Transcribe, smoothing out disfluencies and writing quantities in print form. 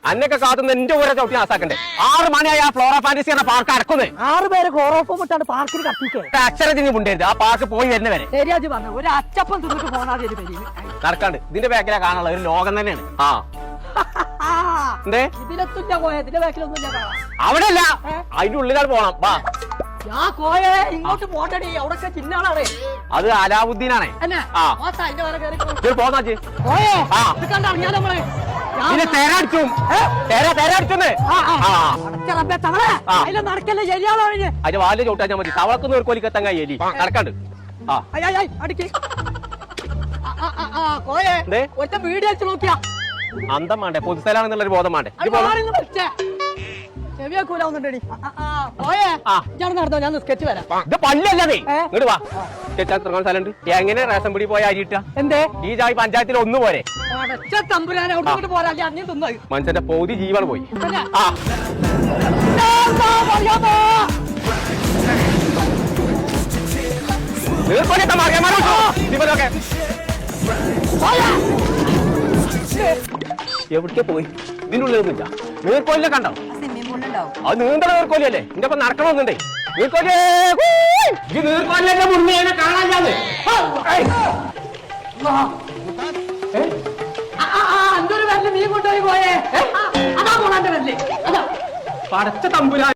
അന്നൊക്കെ കാത്തുന്ന എന്റെ ഊരെ ചവിട്ടി നാസാക്കണ്ടേ 6 മണിയായി ആ ഫ്ലോറ ഫാന്റസി എന്ന പാർക്ക് അടക്കുന്നേ 6 പേര് ക്ലോറോഫോം ഇട്ടാണ് പാർക്കിൽ കത്തിക്കേ അക്ഷരത്തിന് മുണ്ടരുത് ആ പാർക്ക് പോയി വരുന്നവരെ ശരിയാജ് പറഞ്ഞു ഒരു അച്ചപ്പം തിന്നിട്ട് പോണാതെ നടക്കാണ്ട് ഇതിന്റെ ബാക്കിലാ കാണാനുള്ള ഒരു ലോകം തന്നെയാണ് എന്തേ ഇതിലെത്തുല്ല കോയ ഇതിന്റെ ബാക്കിലൊന്നുമില്ല അവിടെ അല്ല അതിന്റെ ഉള്ളിലാണ് പോണം വാ ഞാൻ കോയെ ഇങ്ങോട്ട് പോണ്ടടി അവിടൊക്കെ ചിന്നാളാണ് അത് അലാവുദ്ദീനാണേ പോന്നാ കോയെ കണ്ടറിയാ നമ്മള് തേരടിച്ചു അതിലെ നടക്കല്ലേ ശരിയാളോ അതിന്റെ വാല് ചോട്ടാ മതി തവളക്കുന്ന ഒരു കൊലിക്കെത്താൻ കഴിയല്ലേ നടക്കാണ്ട് കോയെ ഒറ്റ വീഡിയോ വെച്ച് നോക്കിയാ അന്തം വേണ്ടേ പൊതുസ്ഥലാണെന്നുള്ളൊരു ബോധം വേണ്ടേ നടന്നോ ഞാൻ സ്കെച്ച് വരാം ഇത് പല്ലല്ലേ ഇങ്ങോട്ട് വാ സ്കെച്ച് തുടങ്ങാൻ സ്ഥലമുണ്ട് എങ്ങനെ റേഷൻ പിടി പോയ അരിയിട്ട എന്തേ ഈ ജാതി പഞ്ചായത്തിൽ ഒന്ന് പോരെ മനുഷ്യന്റെ പൗതി ജീവൻ പോയി എവിടേക്ക് പോയി ഇതിനുള്ളിൽ ഒന്നുമില്ല നീർക്കോലിനെ കണ്ടോ അത് നീന്തണ നീർക്കോലിയല്ലേ എന്റെ ഒപ്പം നടക്കണമെന്നുണ്ടേ നീർക്കോലിന്റെ മുന്നേ കാണാനില്ലാന്ന് നീ കൊണ്ടുപോയി പോയേ അതാ പോണാന്റെ വരല്ലേ പടച്ച തമ്പുരാൻ